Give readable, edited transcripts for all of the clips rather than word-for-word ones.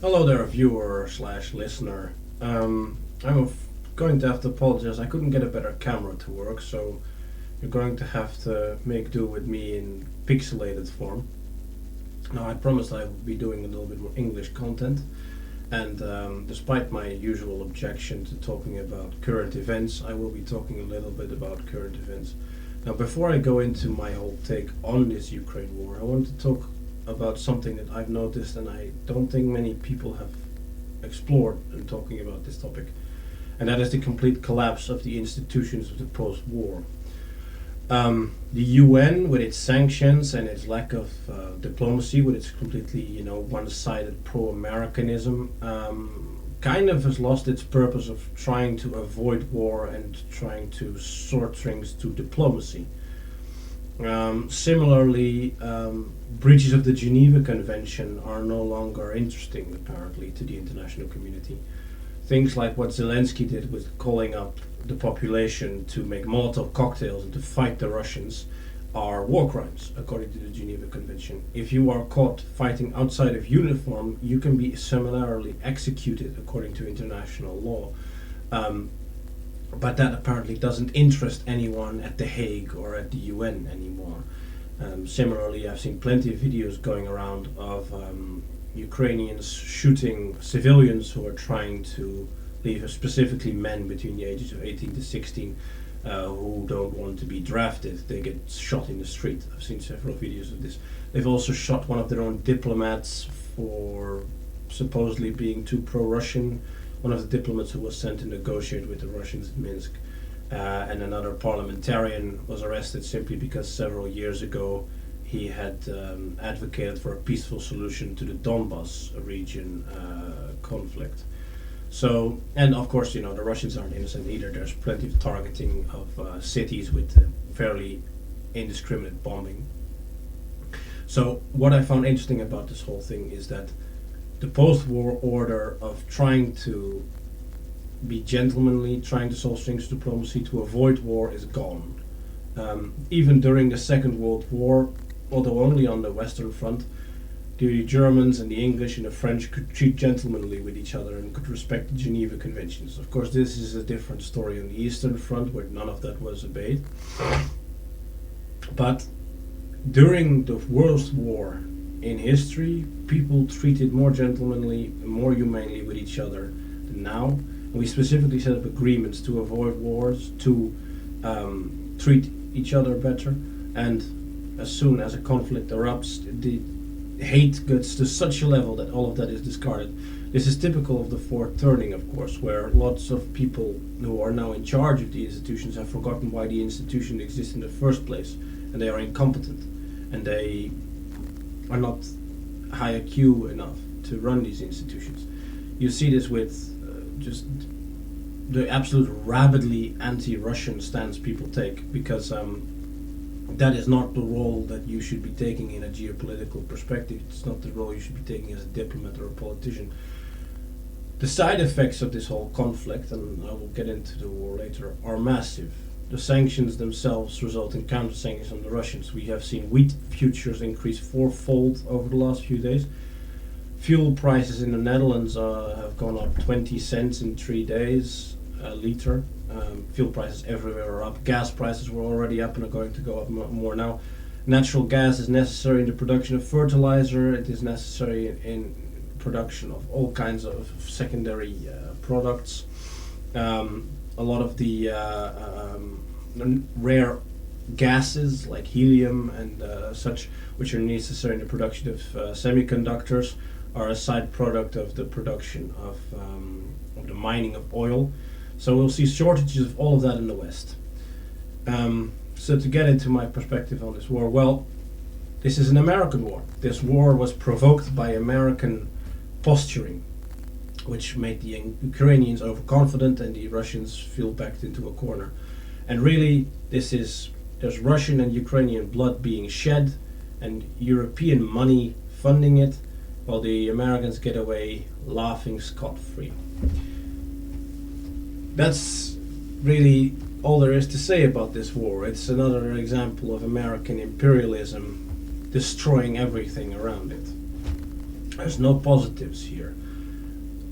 Hello there, viewer slash listener. Going to have to apologize. I couldn't get a better camera to work, so you're going to have to make do with me in pixelated form. Now, I promised I would be doing a little bit more English content, and despite my usual objection to talking about current events, I will be talking a little bit about current events. Now, before I go into my whole take on this Ukraine war, I want to talk about something that I've noticed and I don't think many people have explored in talking about this topic, and that is the complete collapse of the institutions of the post-war. The UN, with its sanctions and its lack of diplomacy, with its completely, one-sided pro-Americanism, kind of has lost its purpose of trying to avoid war and trying to sort things to diplomacy. Similarly, breaches of the Geneva Convention are no longer interesting, apparently, to the international community. Things like what Zelensky did with calling up the population to make Molotov cocktails and to fight the Russians are war crimes, according to the Geneva Convention. If you are caught fighting outside of uniform, you can be summarily executed according to international law. But that apparently doesn't interest anyone at The Hague or at the UN anymore. Similarly, I've seen plenty of videos going around of Ukrainians shooting civilians who are trying to leave, specifically men between the ages of 18 to 16, who don't want to be drafted. They get shot in the street. I've seen several videos of this. They've also shot one of their own diplomats for supposedly being too pro-Russian. One of the diplomats who was sent to negotiate with the Russians in Minsk, and another parliamentarian was arrested simply because several years ago he had advocated for a peaceful solution to the Donbas region conflict. So, and of course, the Russians aren't innocent either. There's plenty of targeting of cities with fairly indiscriminate bombing. So, what I found interesting about this whole thing is that the post-war order of trying to be gentlemanly, trying to solve things through diplomacy to avoid war is gone. Even during the Second World War, although only on the Western Front, the Germans and the English and the French could treat gentlemanly with each other and could respect the Geneva Conventions. Of course, this is a different story on the Eastern Front, where none of that was obeyed. But during the worst war in history, people treated more gentlemanly, more humanely with each other than now. And we specifically set up agreements to avoid wars, to treat each other better, and as soon as a conflict erupts, the hate gets to such a level that all of that is discarded. This is typical of the fourth turning, of course, where lots of people who are now in charge of the institutions have forgotten why the institution exists in the first place, and they are incompetent, and they are not high IQ enough to run these institutions. You see this with just the absolute rabidly anti-Russian stance people take, because that is not the role that you should be taking in a geopolitical perspective. It's not the role you should be taking as a diplomat or a politician. The side effects of this whole conflict, and I will get into the war later, are massive. The sanctions themselves result in counter-sanctions on the Russians. We have seen wheat futures increase fourfold over the last few days. Fuel prices in the Netherlands have gone up 20 cents in 3 days a liter. Fuel prices everywhere are up. Gas prices were already up and are going to go up more now. Natural gas is necessary in the production of fertilizer. It is necessary in production of all kinds of secondary products. A lot of the rare gases like helium and such, which are necessary in the production of semiconductors, are a side product of the production of the mining of oil. So we'll see shortages of all of that in the West. So to get into my perspective on this war, well, this is an American war. This war was provoked by American posturing, which made the Ukrainians overconfident and the Russians feel backed into a corner. And really, there's Russian and Ukrainian blood being shed and European money funding it, while the Americans get away laughing scot-free. That's really all there is to say about this war. It's another example of American imperialism destroying everything around it. There's no positives here.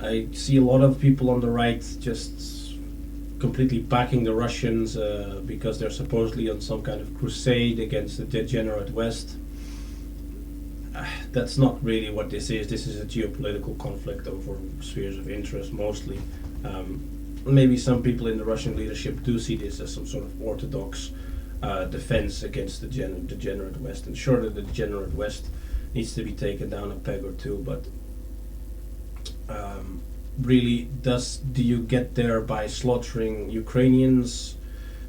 I see a lot of people on the right just completely backing the Russians because they're supposedly on some kind of crusade against the degenerate West. That's not really what this is. This is a geopolitical conflict over spheres of interest mostly. Maybe some people in the Russian leadership do see this as some sort of orthodox defense against the degenerate West. And sure, the degenerate West needs to be taken down a peg or two, but really, do you get there by slaughtering Ukrainians?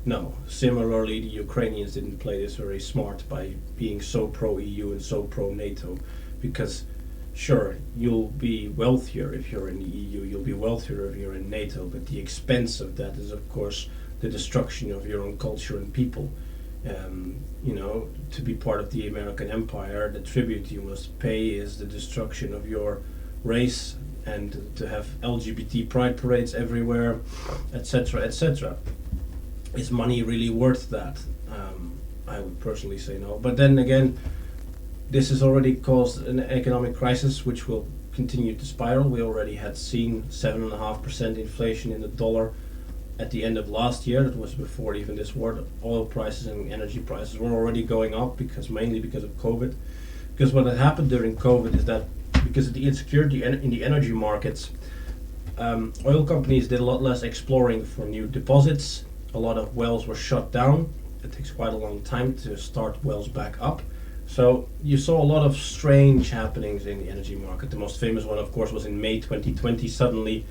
No. Similarly, the Ukrainians didn't play this very smart by being so pro-EU and so pro-NATO, because sure, you'll be wealthier if you're in the EU, you'll be wealthier if you're in NATO, but the expense of that is, of course, the destruction of your own culture and people. To be part of the American empire, the tribute you must pay is the destruction of your race, and to have LGBT pride parades everywhere, etc., etc. Is money really worth that? I would personally say no. But then again, this has already caused an economic crisis which will continue to spiral. We already had seen 7.5% inflation in the dollar at the end of last year. That was before even this war. Oil prices and energy prices were already going up mainly because of COVID. Because what had happened during COVID is that because of the insecurity in the energy markets, oil companies did a lot less exploring for new deposits. A lot of wells were shut down. It takes quite a long time to start wells back up. So you saw a lot of strange happenings in the energy market. The most famous one, of course, was in May 2020. Suddenly,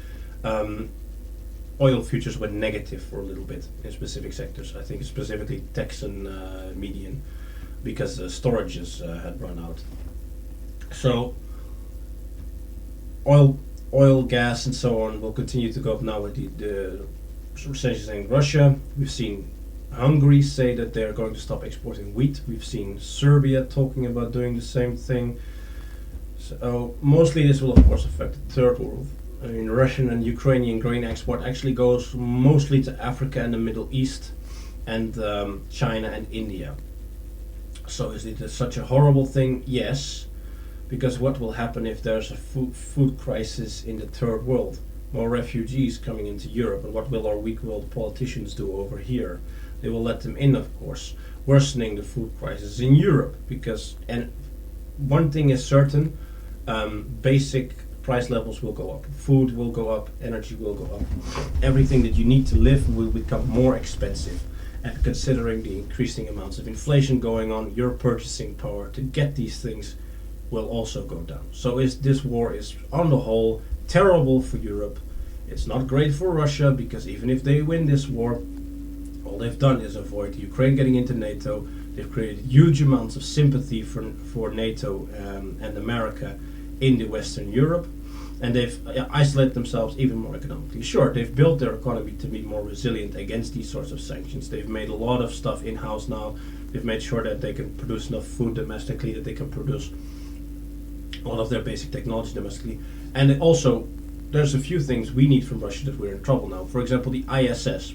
oil futures went negative for a little bit in specific sectors. I think specifically Texan median, because the storages had run out. So oil, gas, and so on will continue to go up now with the sanctions in Russia. We've seen Hungary say that they're going to stop exporting wheat. We've seen Serbia talking about doing the same thing. So mostly this will of course affect the third world. I mean, Russian and Ukrainian grain export actually goes mostly to Africa and the Middle East and China and India. So is it such a horrible thing? Yes, because what will happen if there's a food crisis in the third world? More refugees coming into Europe, and what will our weak-willed politicians do over here? They will let them in, of course, worsening the food crisis in Europe, because, and one thing is certain, basic price levels will go up. Food will go up, energy will go up. Everything that you need to live will become more expensive. And considering the increasing amounts of inflation going on, your purchasing power to get these things will also go down. So this war is, on the whole, terrible for Europe. It's not great for Russia, because even if they win this war, all they've done is avoid Ukraine getting into NATO. They've created huge amounts of sympathy for NATO and America in the Western Europe, and they've isolated themselves even more economically. Sure, they've built their economy to be more resilient against these sorts of sanctions. They've made a lot of stuff in-house now. They've made sure that they can produce enough food domestically, that they can produce a lot of their basic technology domestically. And also, there's a few things we need from Russia that we're in trouble now. For example, the ISS.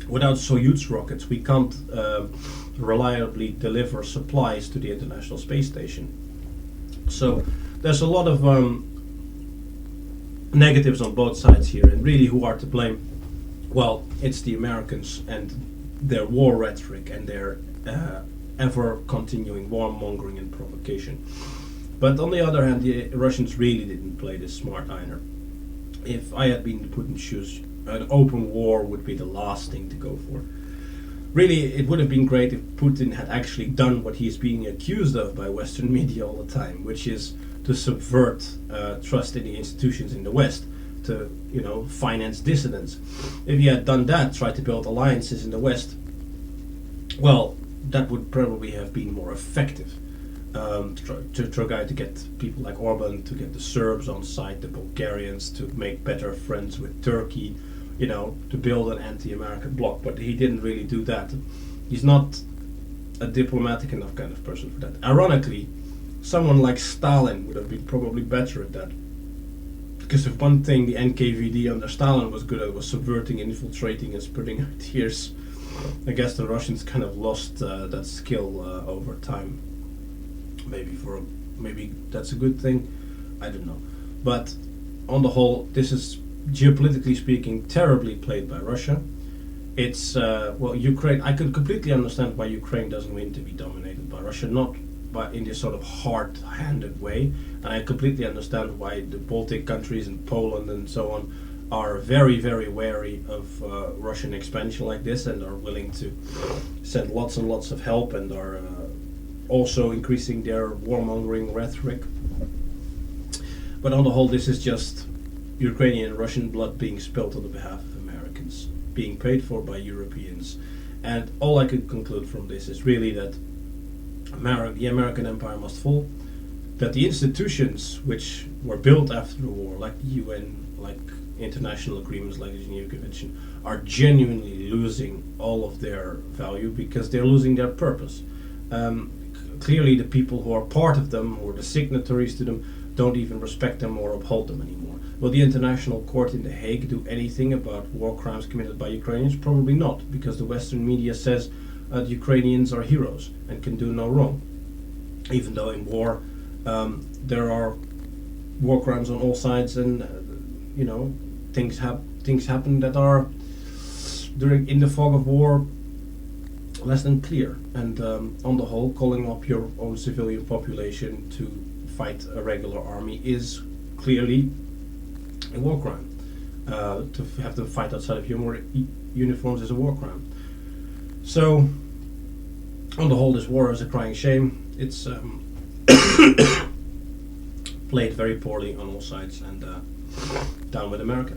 Without Soyuz rockets, we can't reliably deliver supplies to the International Space Station. So there's a lot of negatives on both sides here, and really who are to blame? Well, it's the Americans and their war rhetoric and their ever continuing warmongering and provocation. But on the other hand, the Russians really didn't play this smart either. If I had been in Putin's shoes, an open war would be the last thing to go for. Really, it would have been great if Putin had actually done what he's being accused of by Western media all the time, which is to subvert trust in the institutions in the West, to finance dissidents. If he had done that, tried to build alliances in the West, well, that would probably have been more effective. To try to get people like Orban, to get the Serbs on side, the Bulgarians, to make better friends with Turkey, to build an anti-American bloc. But he didn't really do that. He's not a diplomatic enough kind of person for that. Ironically, someone like Stalin would have been probably better at that. Because if one thing the NKVD under Stalin was good at was subverting, infiltrating, and spreading ideas, I guess the Russians kind of lost that skill over time. Maybe that's a good thing. I don't know. But on the whole, this is, geopolitically speaking, terribly played by Russia. It's well, Ukraine. I could completely understand why Ukraine doesn't want to be dominated by Russia, not by in this sort of hard-handed way, and I completely understand why the Baltic countries and Poland and so on are very, very wary of Russian expansion like this, and are willing to send lots and lots of help, and are also increasing their warmongering rhetoric. But on the whole, this is just Ukrainian and Russian blood being spilled on the behalf of Americans, being paid for by Europeans. And all I could conclude from this is really that the American empire must fall, that the institutions which were built after the war, like the UN, like international agreements like the Geneva Convention, are genuinely losing all of their value because they're losing their purpose. Clearly the people who are part of them, or the signatories to them, don't even respect them or uphold them anymore. Will the International Court in The Hague do anything about war crimes committed by Ukrainians? Probably not, because the Western media says the Ukrainians are heroes and can do no wrong. Even though in war there are war crimes on all sides, and things happen that are in the fog of war less than clear. And on the whole, calling up your own civilian population to fight a regular army is clearly a war crime. To have them fight outside of uniforms is a war crime. So, on the whole, this war is a crying shame. It's played very poorly on all sides, and down with America.